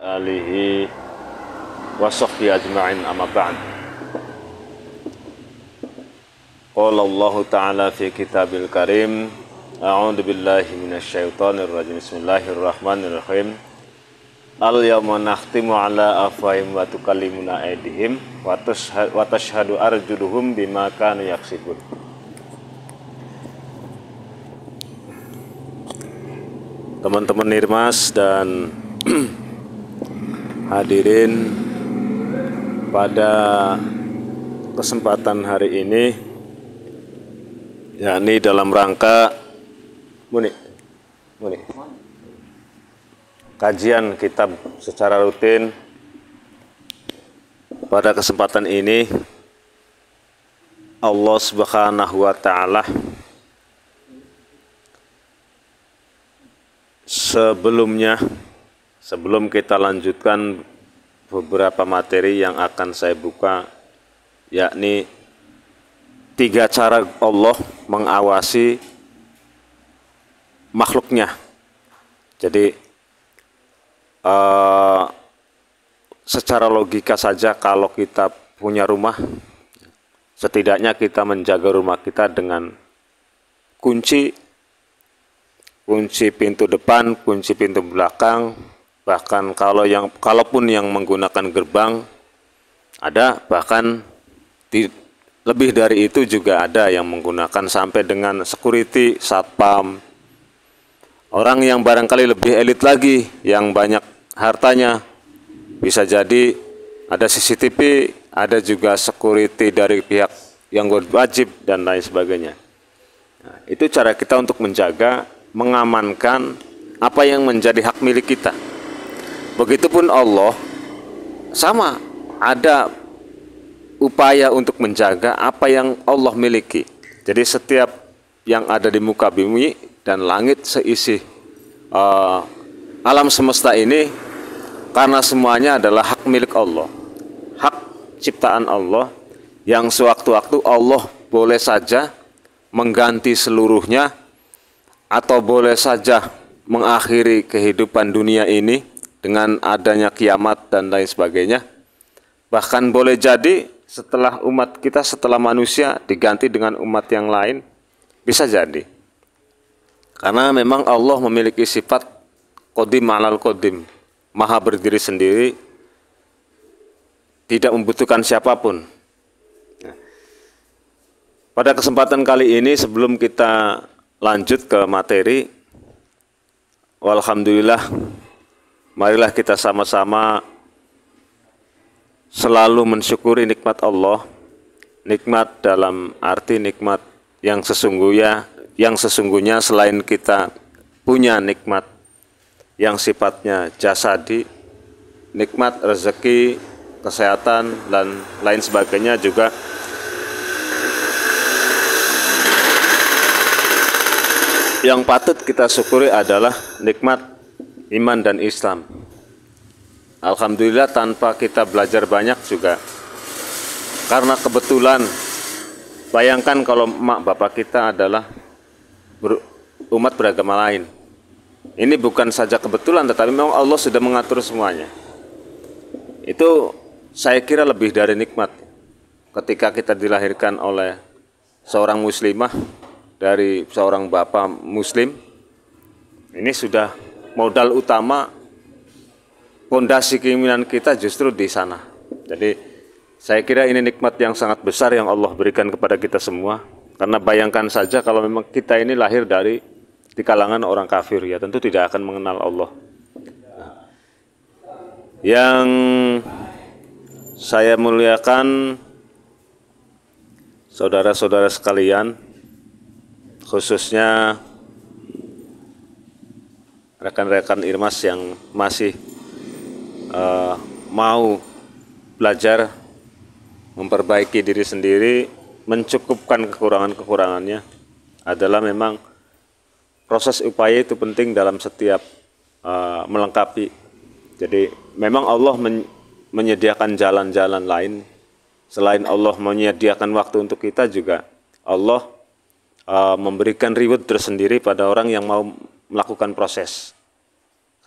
alihi wa sahbihi ajma'in amma ba'd. Qala Allah Ta'ala fi kitabil karim, a'udzu billahi minasyaitonir rajim. Bismillahirrahmanirrahim. Al-yawma nakhtimu ala afwahihim wa tukallimuna aydihim wa tashhadu arjuluhum bima kanu yaksibun. Teman-teman Nirmas dan hadirin, pada kesempatan hari ini, yakni dalam rangka kajian kitab secara rutin, pada kesempatan ini Allah Subhanahu wa Ta'ala sebelum kita lanjutkan beberapa materi yang akan saya buka, yakni 3 cara Allah mengawasi makhluknya. Jadi secara logika saja, kalau kita punya rumah, setidaknya kita menjaga rumah kita dengan kunci pintu depan, kunci pintu belakang, bahkan kalaupun yang menggunakan gerbang ada, bahkan lebih dari itu juga ada yang menggunakan sampai dengan security, satpam. Orang yang barangkali lebih elit lagi, yang banyak hartanya, bisa jadi ada CCTV, ada juga security dari pihak yang wajib dan lain sebagainya. Nah, itu cara kita untuk menjaga, mengamankan apa yang menjadi hak milik kita. Begitupun Allah, sama, ada upaya untuk menjaga apa yang Allah miliki. Jadi setiap yang ada di muka bumi dan langit seisi alam semesta ini, karena semuanya adalah hak milik Allah, hak ciptaan Allah, yang sewaktu-waktu Allah boleh saja mengganti seluruhnya, atau boleh saja mengakhiri kehidupan dunia ini dengan adanya kiamat dan lain sebagainya. Bahkan boleh jadi setelah umat kita, setelah manusia, diganti dengan umat yang lain, bisa jadi. Karena memang Allah memiliki sifat qadim alal qadim, maha berdiri sendiri, tidak membutuhkan siapapun. Pada kesempatan kali ini, sebelum kita lanjut ke materi, walhamdulillah, marilah kita sama-sama selalu mensyukuri nikmat Allah. Nikmat dalam arti nikmat yang sesungguhnya selain kita punya nikmat yang sifatnya jasadi, nikmat rezeki, kesehatan, dan lain sebagainya, juga yang patut kita syukuri adalah nikmat iman dan Islam. Alhamdulillah, tanpa kita belajar banyak juga, karena kebetulan, bayangkan kalau emak bapak kita adalah umat beragama lain. Ini bukan saja kebetulan, tetapi memang Allah sudah mengatur semuanya. Itu saya kira lebih dari nikmat. Ketika kita dilahirkan oleh seorang muslimah, dari seorang bapak muslim, ini sudah modal utama, fondasi keimanan kita justru di sana. Jadi saya kira ini nikmat yang sangat besar yang Allah berikan kepada kita semua. Karena bayangkan saja kalau memang kita ini lahir di kalangan orang kafir, ya tentu tidak akan mengenal Allah. Yang saya muliakan, saudara-saudara sekalian, khususnya rekan-rekan Irmas yang masih mau belajar, memperbaiki diri sendiri, mencukupkan kekurangan-kekurangannya, adalah memang proses upaya itu penting dalam setiap melengkapi. Jadi memang Allah menyediakan jalan-jalan lain. Selain Allah menyediakan waktu untuk kita, juga Allah memberikan reward tersendiri pada orang yang mau melakukan proses.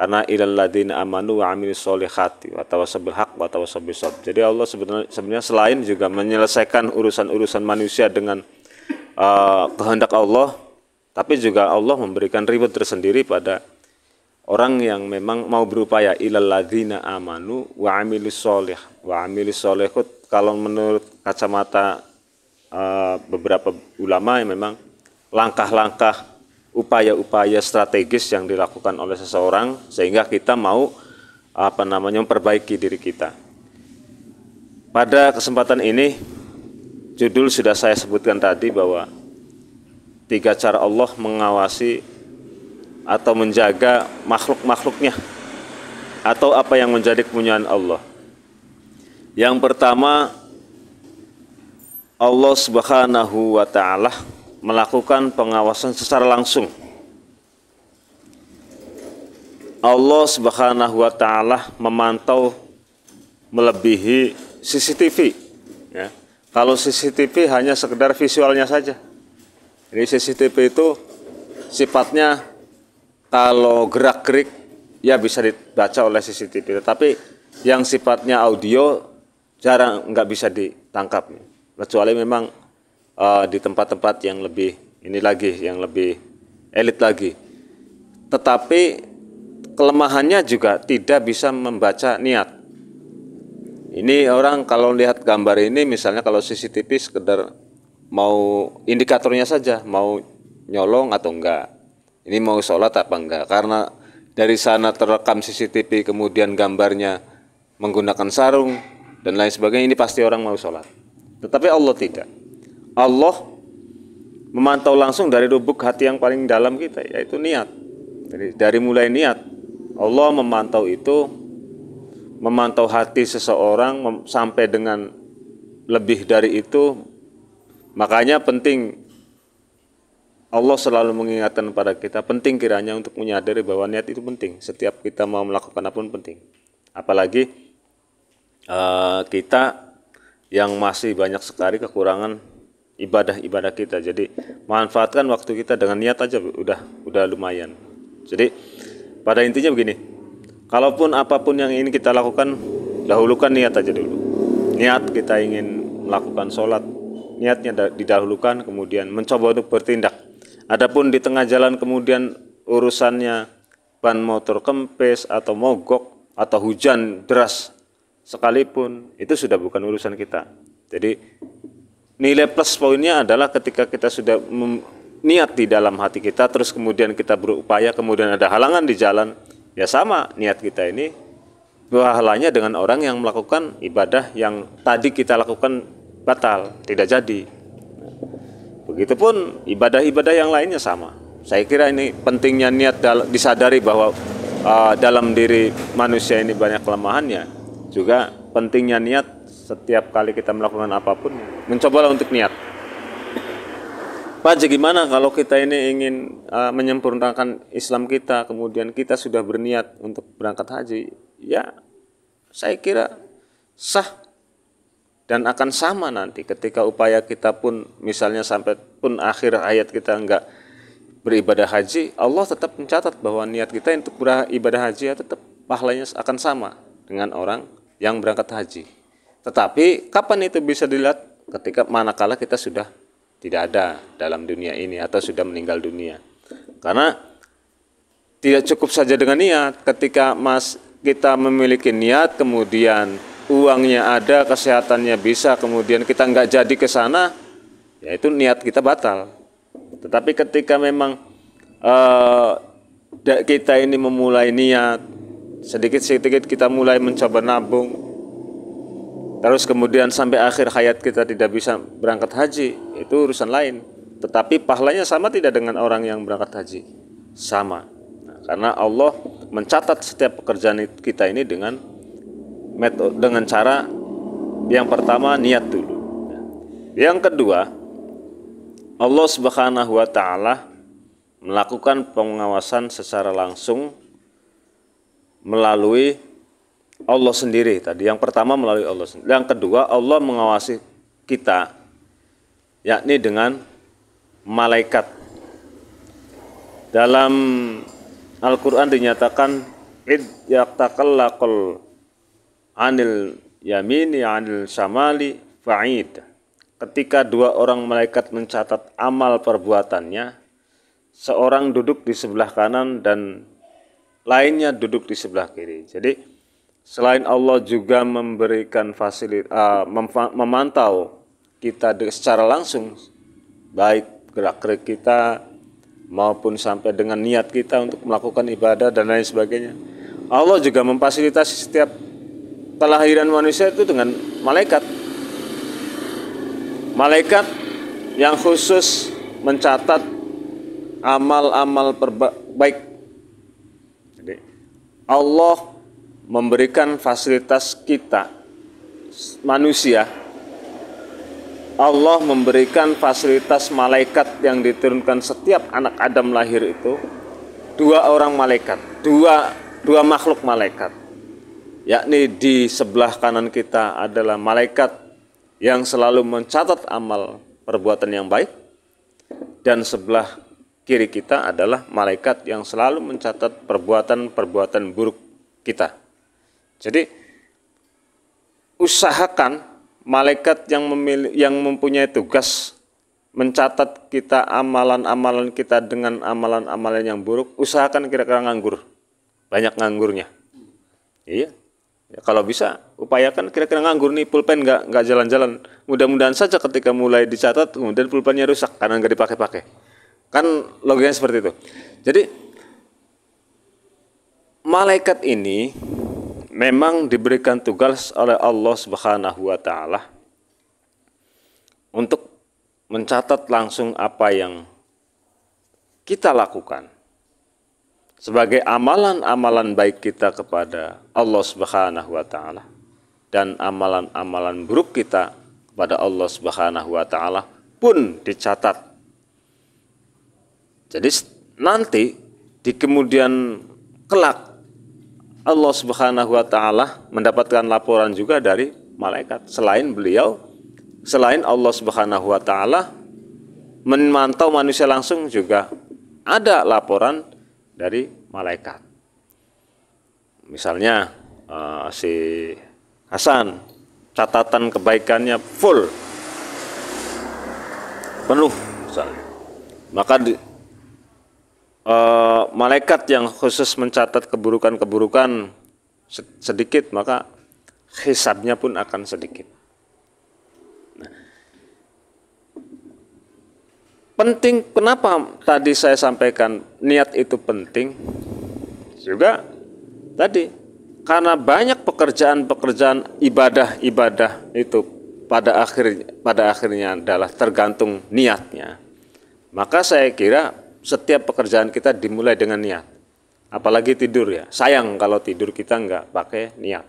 Karena ilal ladzina amanu wa amilus solihati wa tawassaw bil haqq wa tawassaw bis sabr. Jadi Allah sebenarnya selain juga menyelesaikan urusan-urusan manusia dengan kehendak Allah, tapi juga Allah memberikan reward tersendiri pada orang yang memang mau berupaya. Ilal ladzina amanu wa amilus solih. Wa amilus solihut kalau menurut kacamata beberapa ulama yang memang langkah-langkah upaya-upaya strategis yang dilakukan oleh seseorang sehingga kita mau memperbaiki diri kita. Pada kesempatan ini judul sudah saya sebutkan tadi bahwa 3 cara Allah mengawasi atau menjaga makhluk-makhluknya atau apa yang menjadi kepunyaan Allah. Yang pertama, Allah Subhanahu wa ta'ala melakukan pengawasan secara langsung. Allah Subhanahu wa ta'ala memantau melebihi CCTV. Ya. Kalau CCTV hanya sekedar visualnya saja. Jadi CCTV itu sifatnya kalau gerak-gerik ya bisa dibaca oleh CCTV. Tetapi yang sifatnya audio jarang, nggak bisa ditangkap. Kecuali memang di tempat-tempat yang lebih yang lebih elit lagi. Tetapi kelemahannya juga tidak bisa membaca niat. Ini orang kalau lihat gambar ini, misalnya kalau CCTV sekedar mau indikatornya saja, mau nyolong atau enggak, ini mau sholat apa enggak, karena dari sana terekam CCTV kemudian gambarnya menggunakan sarung dan lain sebagainya, ini pasti orang mau sholat. Tetapi Allah tidak. Allah memantau langsung dari lubuk hati yang paling dalam kita, yaitu niat. Jadi dari mulai niat, Allah memantau hati seseorang sampai dengan lebih dari itu. Makanya penting, Allah selalu mengingatkan pada kita, penting kiranya untuk menyadari bahwa niat itu penting. Setiap kita mau melakukan apapun penting. Apalagi kita yang masih banyak sekali kekurangan ibadah kita. Jadi manfaatkan waktu kita dengan niat aja udah lumayan. Jadi pada intinya begini, kalaupun apapun yang ingin kita lakukan, dahulukan niat aja dulu. Niat kita ingin melakukan sholat, niatnya didahulukan, kemudian mencoba untuk bertindak. Adapun di tengah jalan kemudian urusannya ban motor kempes atau mogok atau hujan deras sekalipun, itu sudah bukan urusan kita. Jadi nilai plus poinnya adalah ketika kita sudah niat di dalam hati kita, terus kemudian kita berupaya, kemudian ada halangan di jalan, ya sama niat kita ini pahalanya dengan orang yang melakukan ibadah yang tadi kita lakukan batal, tidak jadi. Begitupun ibadah-ibadah yang lainnya sama. Saya kira ini pentingnya niat disadari bahwa dalam diri manusia ini banyak kelemahannya. Juga pentingnya niat setiap kali kita melakukan apapun, mencobalah untuk niat. Pak, gimana kalau kita ini ingin menyempurnakan Islam kita, kemudian kita sudah berniat untuk berangkat haji? Ya, saya kira sah dan akan sama nanti ketika upaya kita pun, misalnya sampai pun akhir hayat kita enggak beribadah haji, Allah tetap mencatat bahwa niat kita untuk beribadah haji ya tetap pahalanya akan sama dengan orang yang berangkat haji. Tetapi kapan itu bisa dilihat? Ketika manakala kita sudah tidak ada dalam dunia ini atau sudah meninggal dunia. Karena tidak cukup saja dengan niat. Ketika kita memiliki niat, kemudian uangnya ada, kesehatannya bisa, kemudian kita nggak jadi ke sana, ya itu niat kita batal. Tetapi ketika memang kita ini memulai niat, sedikit-sedikit kita mulai mencoba nabung, terus kemudian sampai akhir hayat kita tidak bisa berangkat haji, itu urusan lain. Tetapi pahalanya sama tidak dengan orang yang berangkat haji? Sama. Nah, karena Allah mencatat setiap pekerjaan kita ini dengan cara yang pertama niat dulu. Yang kedua, Allah Subhanahu wa ta'ala melakukan pengawasan secara langsung melalui Allah sendiri tadi. Yang pertama melalui Allah sendiri. Yang kedua, Allah mengawasi kita, yakni dengan malaikat. Dalam Al-Quran dinyatakan id yaqtaqallaqul anil yamini anil samali fa'id. Ketika dua orang malaikat mencatat amal perbuatannya, seorang duduk di sebelah kanan dan lainnya duduk di sebelah kiri. Jadi selain Allah juga memberikan fasilitas, memantau kita secara langsung, baik gerak-gerik kita maupun sampai dengan niat kita untuk melakukan ibadah dan lain sebagainya. Allah juga memfasilitasi setiap kelahiran manusia itu dengan malaikat. Malaikat yang khusus mencatat amal-amal baik. Jadi Allah memberikan fasilitas kita manusia. Allah memberikan fasilitas malaikat yang diturunkan setiap anak Adam lahir itu dua orang malaikat, dua makhluk malaikat. Yakni di sebelah kanan kita adalah malaikat yang selalu mencatat amal perbuatan yang baik, dan sebelah kiri kita adalah malaikat yang selalu mencatat perbuatan-perbuatan buruk kita. Jadi usahakan malaikat yang mempunyai tugas mencatat kita amalan-amalan kita dengan amalan-amalan yang buruk, usahakan kira-kira nganggur, banyak nganggurnya. Iya. Ya, kalau bisa upayakan kira-kira nganggur nih, pulpen nggak jalan-jalan. Mudah-mudahan saja ketika mulai dicatat kemudian pulpennya rusak karena nggak dipakai-pakai. Kan logikanya seperti itu. Jadi malaikat ini memang diberikan tugas oleh Allah Subhanahu wa taala untuk mencatat langsung apa yang kita lakukan sebagai amalan-amalan baik kita kepada Allah Subhanahu wa taala dan amalan-amalan buruk kita kepada Allah Subhanahu wa taala pun dicatat. Jadi nanti di kemudian kelak Allah Subhanahu wa taala mendapatkan laporan juga dari malaikat. Selain Allah Subhanahu wa taala memantau manusia langsung, juga ada laporan dari malaikat. Misalnya si Hasan, catatan kebaikannya full, penuh misalnya. Maka malaikat yang khusus mencatat keburukan-keburukan sedikit, maka hisabnya pun akan sedikit. Penting, kenapa tadi saya sampaikan niat itu penting juga tadi, karena banyak pekerjaan-pekerjaan ibadah itu pada akhirnya adalah tergantung niatnya. Maka saya kira setiap pekerjaan kita dimulai dengan niat. Apalagi tidur ya. Sayang kalau tidur kita nggak pakai niat.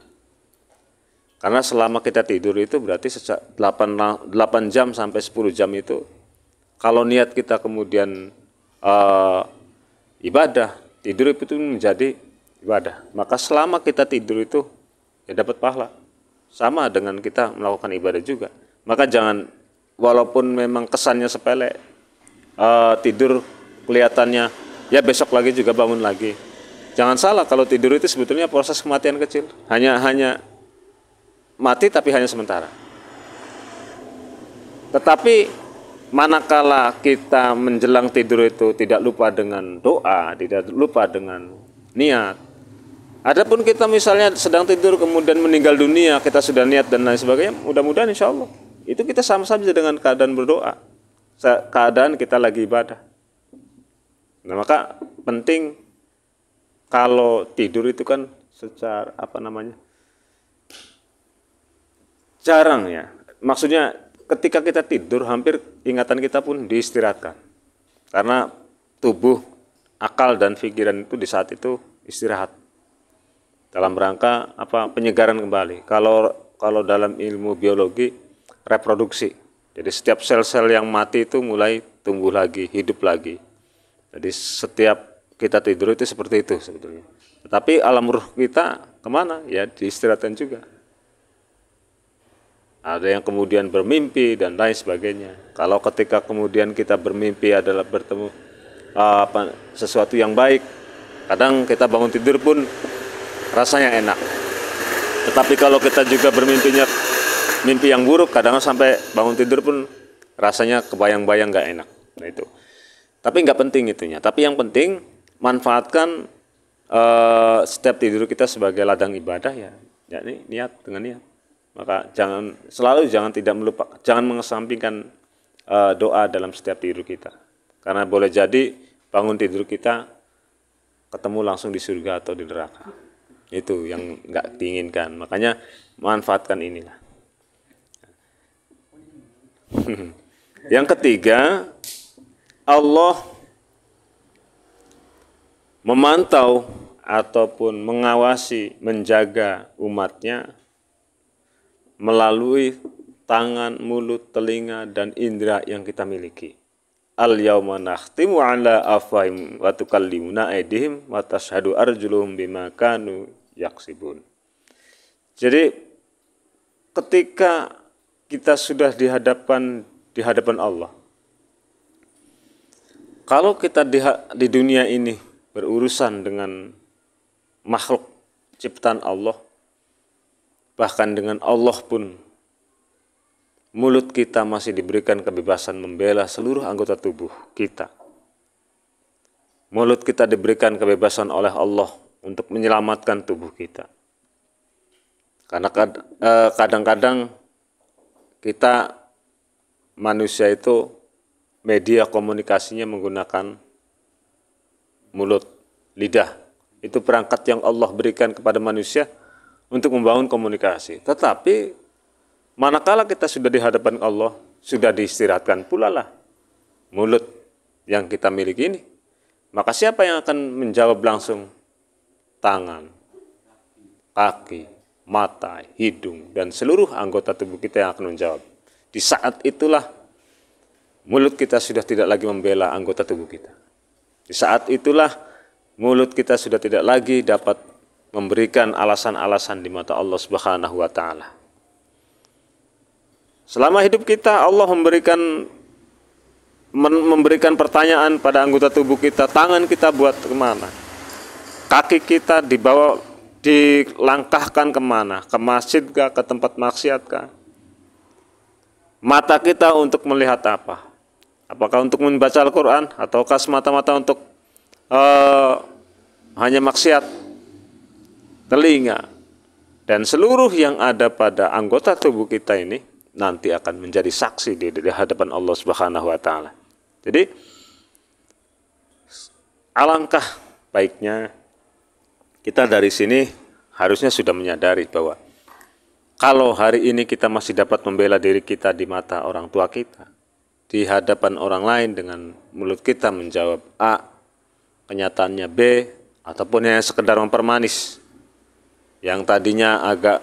Karena selama kita tidur itu berarti 8 jam sampai 10 jam itu, kalau niat kita kemudian ibadah, tidur itu menjadi ibadah. Maka selama kita tidur itu ya dapat pahala. Sama dengan kita melakukan ibadah juga. Maka jangan, walaupun memang kesannya sepele, tidur kelihatannya ya besok lagi juga bangun lagi. Jangan salah, kalau tidur itu sebetulnya proses kematian kecil. Hanya mati tapi hanya sementara. Tetapi manakala kita menjelang tidur itu tidak lupa dengan doa, tidak lupa dengan niat. Adapun kita misalnya sedang tidur kemudian meninggal dunia, kita sudah niat dan lain sebagainya, mudah-mudahan insya Allah itu kita sama saja dengan keadaan berdoa, keadaan kita lagi ibadah. Nah, maka penting kalau tidur itu kan secara jarang ya. Maksudnya ketika kita tidur hampir ingatan kita pun diistirahatkan. Karena tubuh, akal dan pikiran itu di saat itu istirahat. Dalam rangka penyegaran kembali. Kalau dalam ilmu biologi, reproduksi. Jadi setiap sel-sel yang mati itu mulai tumbuh lagi, hidup lagi. Jadi setiap kita tidur itu seperti itu sebetulnya. Tetapi alam ruh kita kemana? Ya diistirahatkan juga. Ada yang kemudian bermimpi dan lain sebagainya. Kalau ketika kemudian kita bermimpi adalah bertemu sesuatu yang baik, kadang kita bangun tidur pun rasanya enak. Tetapi kalau kita juga bermimpinya mimpi yang buruk, kadang sampai bangun tidur pun rasanya kebayang-bayang nggak enak. Nah itu. Tapi nggak penting itunya. Tapi yang penting manfaatkan setiap tidur kita sebagai ladang ibadah ya. Jadi niat dengan niat. Maka jangan tidak melupakan, jangan mengesampingkan doa dalam setiap tidur kita. Karena boleh jadi bangun tidur kita ketemu langsung di surga atau di neraka. Itu yang nggak diinginkan. Makanya manfaatkan inilah. Yang ketiga, Allah memantau ataupun mengawasi, menjaga umatnya melalui tangan, mulut, telinga, dan indera yang kita miliki. Al-yawma nakhtimu ala afwahim wa tukallimuna aydihim wa tashhadu arjuluhum bima kanu yaksibun. Jadi ketika kita sudah di hadapan Allah, kalau kita di dunia ini berurusan dengan makhluk ciptaan Allah, bahkan dengan Allah pun, mulut kita masih diberikan kebebasan membela seluruh anggota tubuh kita. Mulut kita diberikan kebebasan oleh Allah untuk menyelamatkan tubuh kita. Karena kadang-kadang kita manusia itu media komunikasinya menggunakan mulut, lidah. Itu perangkat yang Allah berikan kepada manusia untuk membangun komunikasi. Tetapi manakala kita sudah di hadapan Allah, sudah diistirahatkan pula lah mulut yang kita miliki ini. Maka siapa yang akan menjawab langsung? Tangan, kaki, mata, hidung, dan seluruh anggota tubuh kita yang akan menjawab. Di saat itulah mulut kita sudah tidak lagi membela anggota tubuh kita. Di saat itulah mulut kita sudah tidak lagi dapat memberikan alasan-alasan di mata Allah Subhanahu wa taala. Selama hidup kita Allah memberikan pertanyaan pada anggota tubuh kita, tangan kita buat kemana? Kaki kita dilangkahkan kemana? Ke masjid kah? Ke tempat maksiat kah? Mata kita untuk melihat apa? Apakah untuk membaca Al-Quran? Ataukah semata-mata untuk hanya maksiat? Telinga dan seluruh yang ada pada anggota tubuh kita ini nanti akan menjadi saksi di hadapan Allah Subhanahu wa taala. Jadi alangkah baiknya kita dari sini harusnya sudah menyadari bahwa kalau hari ini kita masih dapat membela diri kita di mata orang tua kita, di hadapan orang lain dengan mulut kita menjawab A, kenyataannya B, ataupun yang sekedar mempermanis, yang tadinya agak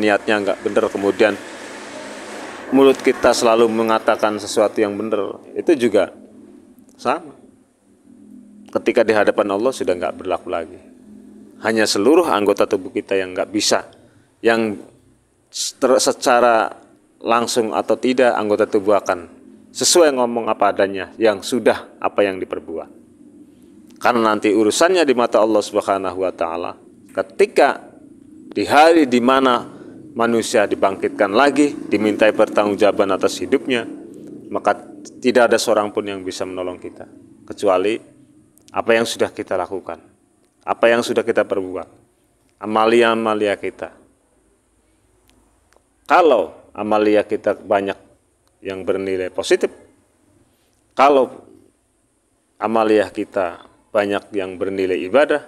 niatnya nggak benar, kemudian mulut kita selalu mengatakan sesuatu yang benar, itu juga sama. Ketika di hadapan Allah sudah nggak berlaku lagi. Hanya seluruh anggota tubuh kita yang nggak bisa, yang secara langsung atau tidak anggota tubuh akan sesuai ngomong apa adanya, yang sudah apa yang diperbuat. Karena nanti urusannya di mata Allah Subhanahu wa taala. Ketika di hari di mana manusia dibangkitkan lagi, dimintai pertanggungjawaban atas hidupnya, maka tidak ada seorang pun yang bisa menolong kita kecuali apa yang sudah kita lakukan, apa yang sudah kita perbuat, amalia-amalia kita. Kalau amalia kita banyak yang bernilai positif, kalau amalia kita banyak yang bernilai ibadah,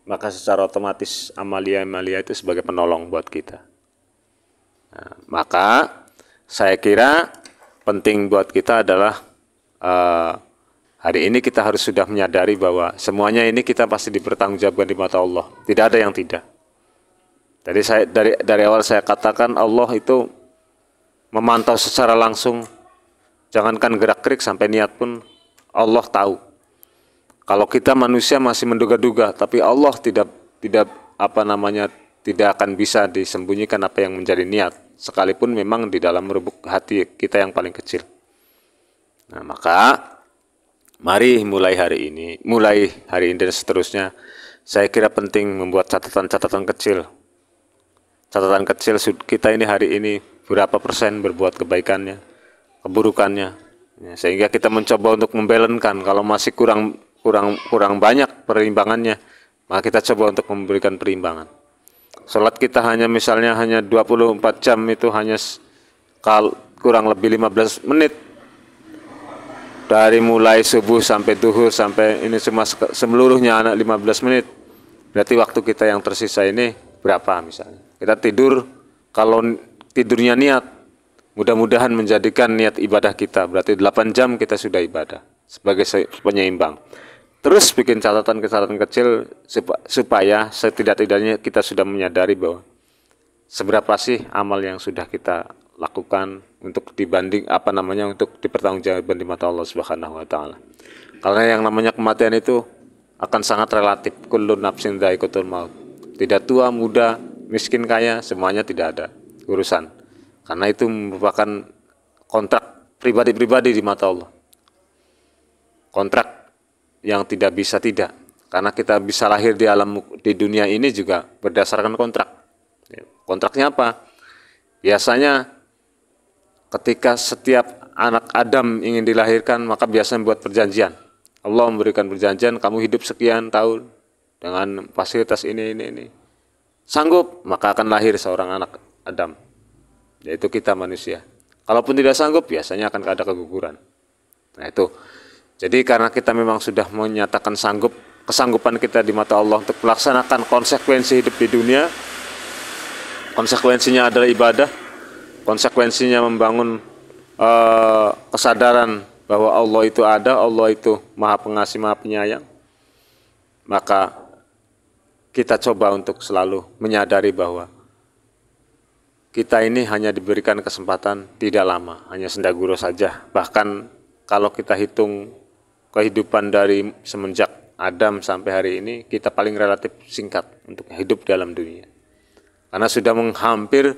maka secara otomatis amalia-amalia itu sebagai penolong buat kita. Nah, maka saya kira penting buat kita adalah hari ini kita harus sudah menyadari bahwa semuanya ini kita pasti dipertanggungjawabkan di mata Allah. Tidak ada yang tidak. Dari awal saya katakan Allah itu memantau secara langsung. Jangankan gerak-gerik sampai niat pun Allah tahu. Kalau kita manusia masih menduga-duga, tapi Allah tidak akan bisa disembunyikan apa yang menjadi niat, sekalipun memang di dalam lubuk hati kita yang paling kecil. Nah, maka mari mulai hari ini dan seterusnya saya kira penting membuat catatan-catatan kecil. Catatan kecil kita ini hari ini berapa persen berbuat kebaikannya, keburukannya. Ya, sehingga kita mencoba untuk membalancekan. Kalau masih kurang banyak perimbangannya, maka kita coba untuk memberikan perimbangan. Sholat kita misalnya hanya 24 jam, itu hanya kurang lebih 15 menit. Dari mulai subuh sampai duhur sampai ini seluruhnya anak 15 menit. Berarti waktu kita yang tersisa ini berapa misalnya? Kita tidur, kalau tidurnya niat, mudah-mudahan menjadikan niat ibadah kita. Berarti 8 jam kita sudah ibadah sebagai penyeimbang. Terus bikin catatan-catatan kecil supaya setidak-tidaknya kita sudah menyadari bahwa seberapa sih amal yang sudah kita lakukan untuk untuk dipertanggungjawabkan di mata Allah Subhanahu wa taala. Karena yang namanya kematian itu akan sangat relatif. Kullu nafsin dha'iqatul maut. Tidak tua, muda, miskin, kaya, semuanya tidak ada urusan. Karena itu merupakan kontrak pribadi-pribadi di mata Allah. Kontrak yang tidak bisa tidak. Karena kita bisa lahir di dunia ini juga berdasarkan kontrak. Kontraknya apa? Biasanya ketika setiap anak Adam ingin dilahirkan, maka biasanya buat perjanjian. Allah memberikan perjanjian, kamu hidup sekian tahun dengan fasilitas ini. Sanggup, maka akan lahir seorang anak Adam, yaitu kita manusia. Kalaupun tidak sanggup, biasanya akan ada keguguran. Nah itu. Jadi karena kita memang sudah menyatakan kesanggupan kita di mata Allah untuk melaksanakan konsekuensi hidup di dunia, konsekuensinya adalah ibadah, konsekuensinya membangun kesadaran bahwa Allah itu ada, Allah itu Maha Pengasih, Maha Penyayang. Maka kita coba untuk selalu menyadari bahwa kita ini hanya diberikan kesempatan tidak lama, hanya sendaguro saja. Bahkan kalau kita hitung kehidupan dari semenjak Adam sampai hari ini, kita paling relatif singkat untuk hidup dalam dunia. Karena sudah hampir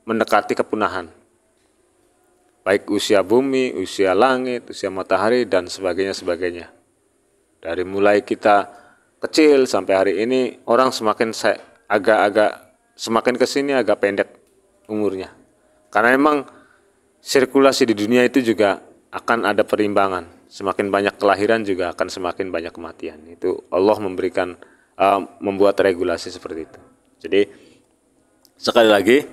mendekati kepunahan. Baik usia bumi, usia langit, usia matahari, dan sebagainya. Dari mulai kita kecil sampai hari ini, orang semakin kesini agak pendek umurnya. Karena memang sirkulasi di dunia itu juga akan ada perimbangan. Semakin banyak kelahiran juga akan semakin banyak kematian. Itu Allah membuat regulasi seperti itu. Jadi sekali lagi,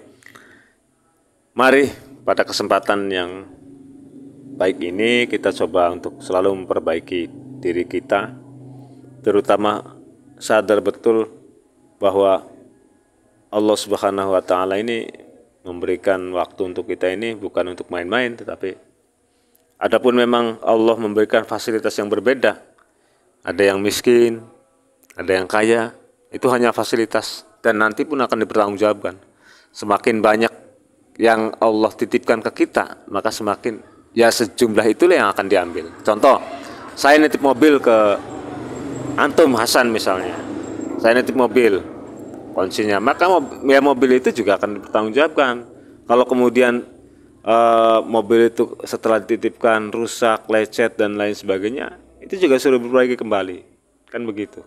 mari pada kesempatan yang baik ini kita coba untuk selalu memperbaiki diri kita, terutama sadar betul bahwa Allah Subhanahu wa taala ini memberikan waktu untuk kita ini bukan untuk main-main, tetapi adapun memang Allah memberikan fasilitas yang berbeda. Ada yang miskin, ada yang kaya, itu hanya fasilitas dan nanti pun akan dipertanggungjawabkan. Semakin banyak yang Allah titipkan ke kita, maka semakin sejumlah itulah yang akan diambil. Contoh, saya nitip mobil ke antum Hasan misalnya. Saya nitip mobil, kuncinya, maka mobil itu juga akan dipertanggungjawabkan. Kalau kemudian mobil itu setelah dititipkan rusak, lecet dan lain sebagainya, itu juga suruh diperbaiki kembali, kan begitu.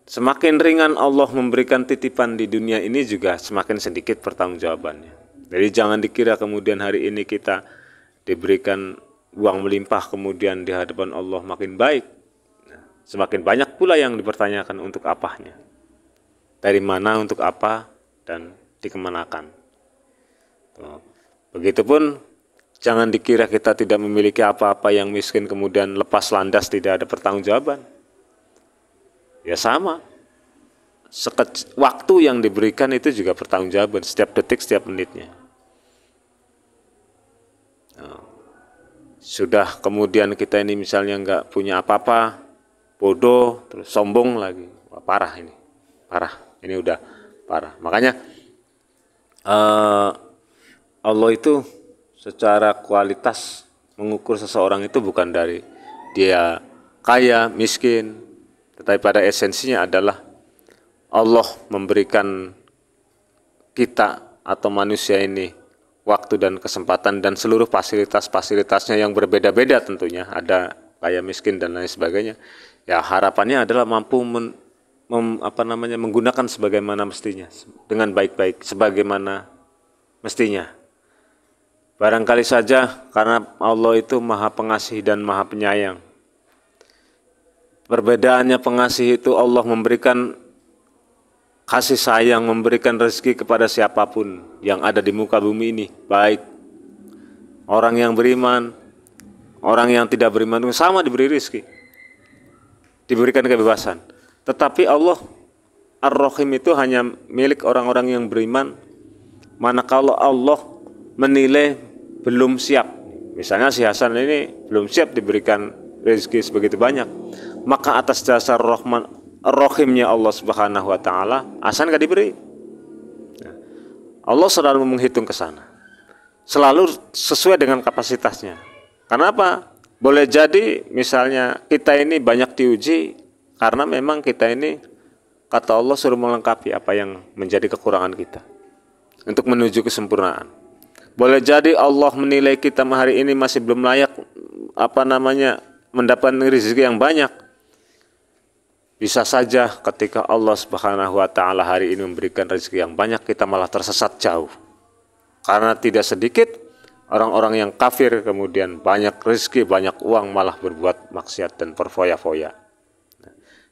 Semakin ringan Allah memberikan titipan di dunia ini juga semakin sedikit pertanggungjawabannya. Jadi jangan dikira kemudian hari ini kita diberikan uang melimpah kemudian di hadapan Allah makin baik. Nah, semakin banyak pula yang dipertanyakan untuk apanya, dari mana, untuk apa, dan dikemanakan. Begitupun jangan dikira kita tidak memiliki apa-apa yang miskin kemudian lepas landas tidak ada pertanggungjawaban. Ya sama. Waktu yang diberikan itu juga pertanggungjawaban setiap detik, setiap menitnya. Sudah kemudian kita ini misalnya nggak punya apa-apa, bodoh, terus sombong lagi. Wah, parah ini. Parah. Ini udah parah. Makanya Allah itu secara kualitas mengukur seseorang itu bukan dari dia kaya, miskin, tetapi pada esensinya adalah Allah memberikan kita atau manusia ini waktu dan kesempatan dan seluruh fasilitas-fasilitasnya yang berbeda-beda tentunya, ada kaya, miskin dan lain sebagainya. Ya harapannya adalah mampu menggunakan sebagaimana mestinya, dengan baik-baik, sebagaimana mestinya. Barangkali saja karena Allah itu Maha Pengasih dan Maha Penyayang. Perbedaannya pengasih itu Allah memberikan kasih sayang, memberikan rezeki kepada siapapun yang ada di muka bumi ini, baik orang yang beriman, orang yang tidak beriman sama diberi rezeki, diberikan kebebasan. Tetapi Allah Ar-Rahim itu hanya milik orang-orang yang beriman, manakala Allah menilai belum siap. Misalnya si Hasan ini belum siap diberikan rezeki sebegitu banyak, maka atas dasar Rahimnya Allah Subhanahu wa taala, Hasan gak diberi. Allah selalu menghitung ke sana, selalu sesuai dengan kapasitasnya. Kenapa? Boleh jadi misalnya kita ini banyak diuji karena memang kita ini, kata Allah, suruh melengkapi apa yang menjadi kekurangan kita untuk menuju kesempurnaan. Boleh jadi Allah menilai kita hari ini masih belum layak mendapatkan rezeki yang banyak. Bisa saja ketika Allah Subhanahu wa taala hari ini memberikan rezeki yang banyak, kita malah tersesat jauh. Karena tidak sedikit orang-orang yang kafir kemudian banyak rezeki, banyak uang, malah berbuat maksiat dan berfoya-foya.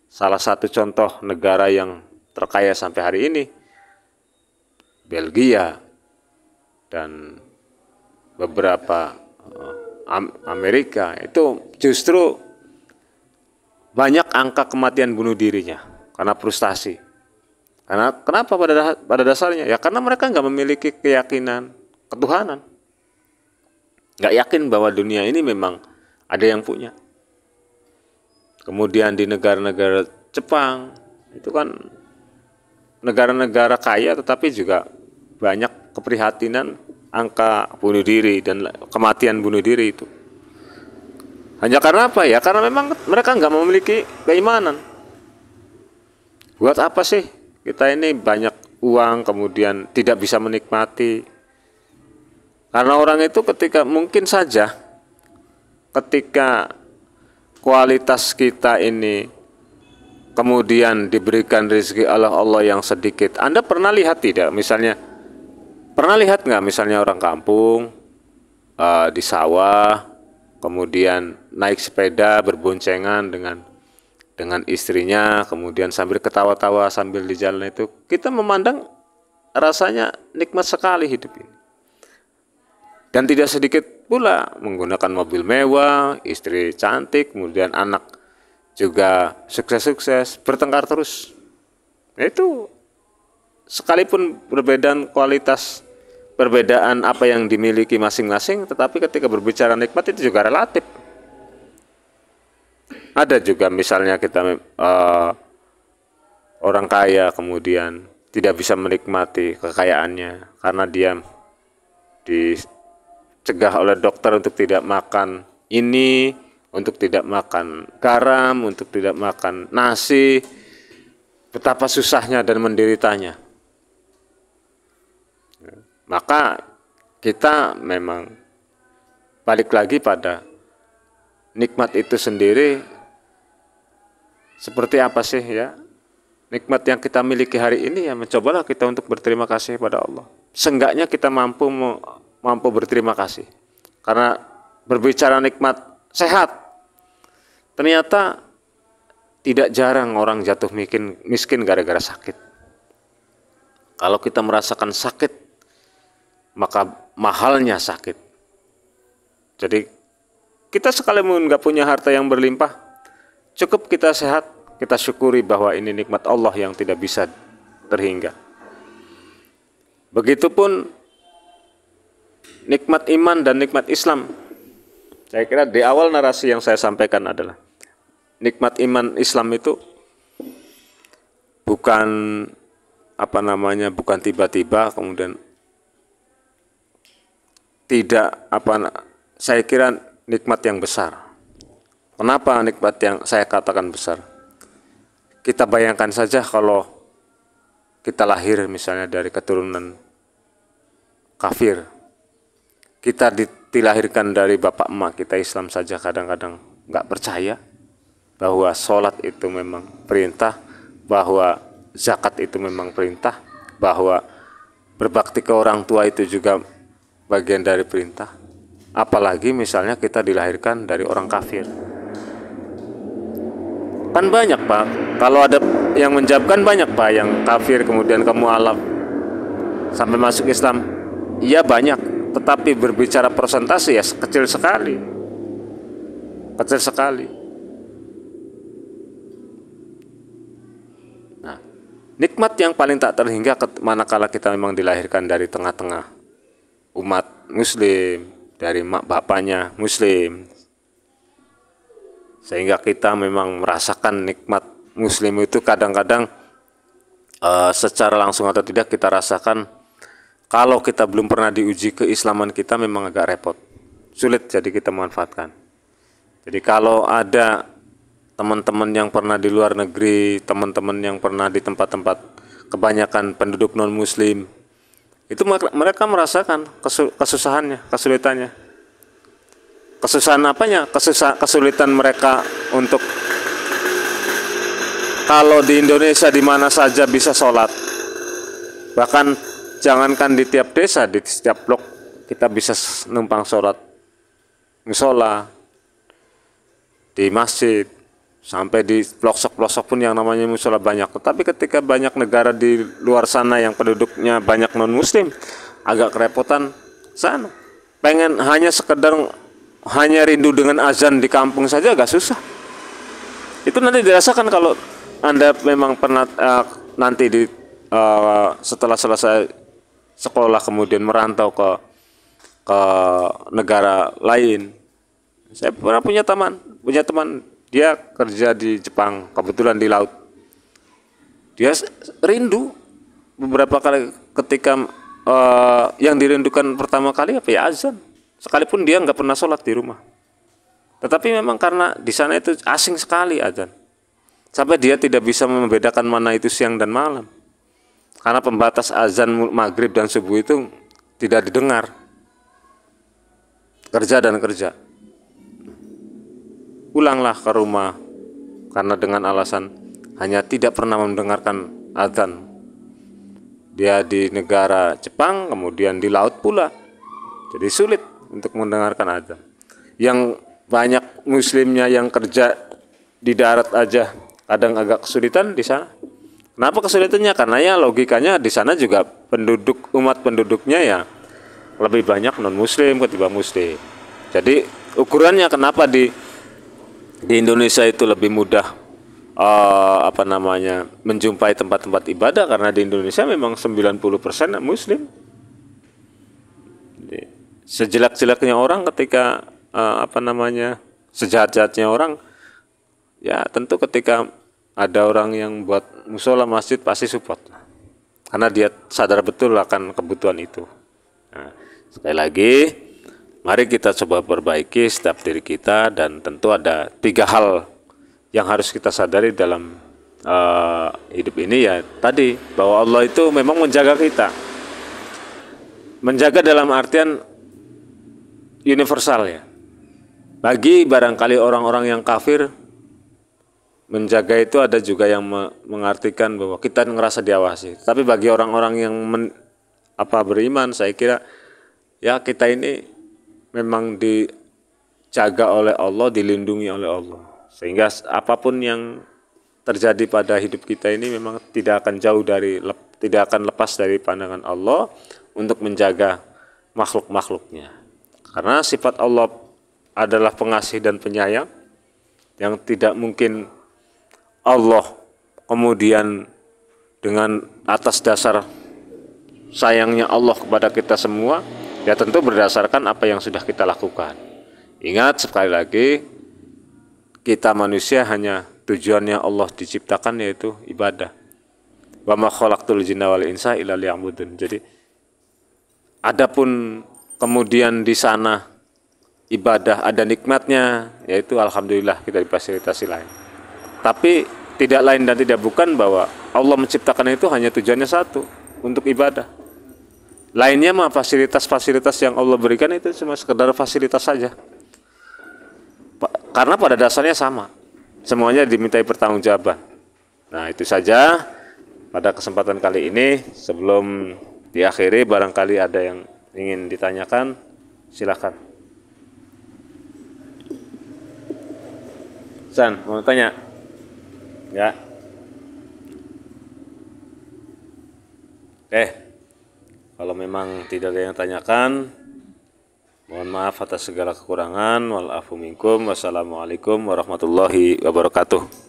Salah satu contoh negara yang terkaya sampai hari ini, Belgia dan beberapa Amerika, itu justru banyak angka kematian bunuh dirinya karena frustasi. Kenapa pada dasarnya? Ya karena mereka nggak memiliki keyakinan ketuhanan, nggak yakin bahwa dunia ini memang ada yang punya. Kemudian di negara-negara Jepang itu kan negara-negara kaya, tetapi juga banyak keprihatinan angka bunuh diri dan kematian bunuh diri itu. Hanya karena apa ya? Karena memang mereka nggak memiliki keimanan. Buat apa sih kita ini banyak uang kemudian tidak bisa menikmati? Karena orang itu mungkin saja ketika kualitas kita ini kemudian diberikan rezeki Allah yang sedikit. Anda pernah lihat tidak? Pernah lihat nggak misalnya orang kampung di sawah, kemudian naik sepeda berboncengan dengan istrinya, kemudian sambil ketawa-tawa sambil di jalan itu, kita memandang rasanya nikmat sekali hidup ini. Dan tidak sedikit pula menggunakan mobil mewah, istri cantik, kemudian anak juga sukses-sukses, bertengkar terus. Itu sekalipun perbedaan kualitas, perbedaan apa yang dimiliki masing-masing, tetapi ketika berbicara nikmat itu juga relatif. Ada juga misalnya kita orang kaya kemudian tidak bisa menikmati kekayaannya karena dia dicegah oleh dokter untuk tidak makan ini, untuk tidak makan garam, untuk tidak makan nasi. Betapa susahnya dan menderitanya. Maka kita memang balik lagi pada nikmat itu sendiri seperti apa sih ya? Nikmat yang kita miliki hari ini, ya mencobalah kita untuk berterima kasih pada Allah. Seenggaknya kita mampu berterima kasih. Karena berbicara nikmat sehat, ternyata tidak jarang orang jatuh miskin gara-gara sakit. Kalau kita merasakan sakit, maka mahalnya sakit. Jadi kita sekalipun nggak punya harta yang berlimpah, cukup kita sehat, kita syukuri bahwa ini nikmat Allah yang tidak bisa terhingga. Begitupun nikmat iman dan nikmat Islam. Saya kira di awal narasi yang saya sampaikan adalah nikmat iman Islam itu bukan bukan tiba-tiba kemudian saya kira nikmat yang besar. Kenapa nikmat yang saya katakan besar? Kita bayangkan saja kalau kita lahir misalnya dari keturunan kafir. Kita dilahirkan dari bapak emak kita Islam saja kadang-kadang nggak percaya. bahwa sholat itu memang perintah, bahwa zakat itu memang perintah, bahwa berbakti ke orang tua itu juga bagian dari perintah. Apalagi misalnya kita dilahirkan dari orang kafir. Kan banyak Pak, kalau ada yang menjawabkan banyak Pak, yang kafir kemudian kamu alaf sampai masuk Islam. Iya banyak, tetapi berbicara persentase ya kecil sekali. Kecil sekali. Nah, nikmat yang paling tak terhingga manakala kita memang dilahirkan dari tengah-tengah umat muslim, dari mak bapaknya muslim, sehingga kita memang merasakan nikmat muslim itu kadang-kadang secara langsung atau tidak kita rasakan. Kalau kita belum pernah diuji keislaman kita memang agak repot, sulit jadi kita manfaatkan. Jadi kalau ada teman-teman yang pernah di luar negeri, teman-teman yang pernah di tempat-tempat kebanyakan penduduk non muslim, itu mereka merasakan kesusahannya, kesulitannya. Kesusahan apanya? Kesulitan mereka untuk, kalau di Indonesia di mana saja bisa sholat, bahkan jangankan di tiap desa, di setiap blok kita bisa numpang sholat musola, di masjid, sampai di pelosok-pelosok pun yang namanya musola banyak. Tetapi ketika banyak negara di luar sana yang penduduknya banyak non muslim, agak kerepotan sana. Pengen hanya sekedar hanya rindu dengan azan di kampung saja agak susah. Itu nanti dirasakan kalau Anda memang pernah nanti di setelah selesai sekolah kemudian merantau ke negara lain. Saya pernah punya teman, dia kerja di Jepang, kebetulan di laut. Dia rindu beberapa kali ketika yang dirindukan pertama kali apa ya, azan. Sekalipun dia nggak pernah sholat di rumah. Tetapi memang karena di sana itu asing sekali azan. Sampai dia tidak bisa membedakan mana itu siang dan malam. Karena pembatas azan maghrib dan subuh itu tidak didengar. Kerja dan kerja. Pulanglah ke rumah karena dengan alasan hanya tidak pernah mendengarkan azan. Dia di negara Jepang, kemudian di laut pula. Jadi sulit untuk mendengarkan azan. Yang banyak muslimnya yang kerja di darat aja kadang agak kesulitan di sana. Kenapa kesulitannya? Karena ya logikanya di sana juga umat penduduknya ya lebih banyak non muslim ketimbang muslim. Jadi ukurannya kenapa di Indonesia itu lebih mudah menjumpai tempat-tempat ibadah, karena di Indonesia memang 90% muslim. Sejelak-jelaknya orang ketika sejahat-jahatnya orang ya tentu ketika ada orang yang buat musola masjid pasti support, karena dia sadar betul akan kebutuhan itu. Nah, sekali lagi mari kita coba perbaiki setiap diri kita, dan tentu ada 3 hal yang harus kita sadari dalam hidup ini, ya tadi bahwa Allah itu memang menjaga kita. Menjaga dalam artian universal ya. Bagi barangkali orang-orang yang kafir, menjaga itu ada juga yang mengartikan bahwa kita ngerasa diawasi. Tapi bagi orang-orang yang beriman, saya kira ya kita ini memang dijaga oleh Allah, dilindungi oleh Allah. Sehingga apapun yang terjadi pada hidup kita ini memang tidak akan tidak akan lepas dari pandangan Allah untuk menjaga makhluk-makhluknya. Karena sifat Allah adalah pengasih dan penyayang, yang tidak mungkin Allah kemudian dengan atas dasar sayangnya Allah kepada kita semua, ya tentu berdasarkan apa yang sudah kita lakukan. Ingat sekali lagi, kita manusia hanya tujuannya Allah diciptakan yaitu ibadah. Wa ma khalaqtul jinna wal insa illa liya'budun. Jadi adapun kemudian di sana ibadah ada nikmatnya, yaitu alhamdulillah kita difasilitasi lain. Tapi tidak lain dan tidak bukan bahwa Allah menciptakan itu hanya tujuannya satu, untuk ibadah. Lainnya mah fasilitas-fasilitas yang Allah berikan itu cuma sekedar fasilitas saja. Karena pada dasarnya sama. semuanya dimintai pertanggungjawaban. Nah, itu saja pada kesempatan kali ini. Sebelum diakhiri, barangkali ada yang ingin ditanyakan, silakan. San, mau tanya? Ya. Oke. Kalau memang tidak ada yang tanyakan, mohon maaf atas segala kekurangan. Wal afu minkum. Wassalamualaikum warahmatullahi wabarakatuh.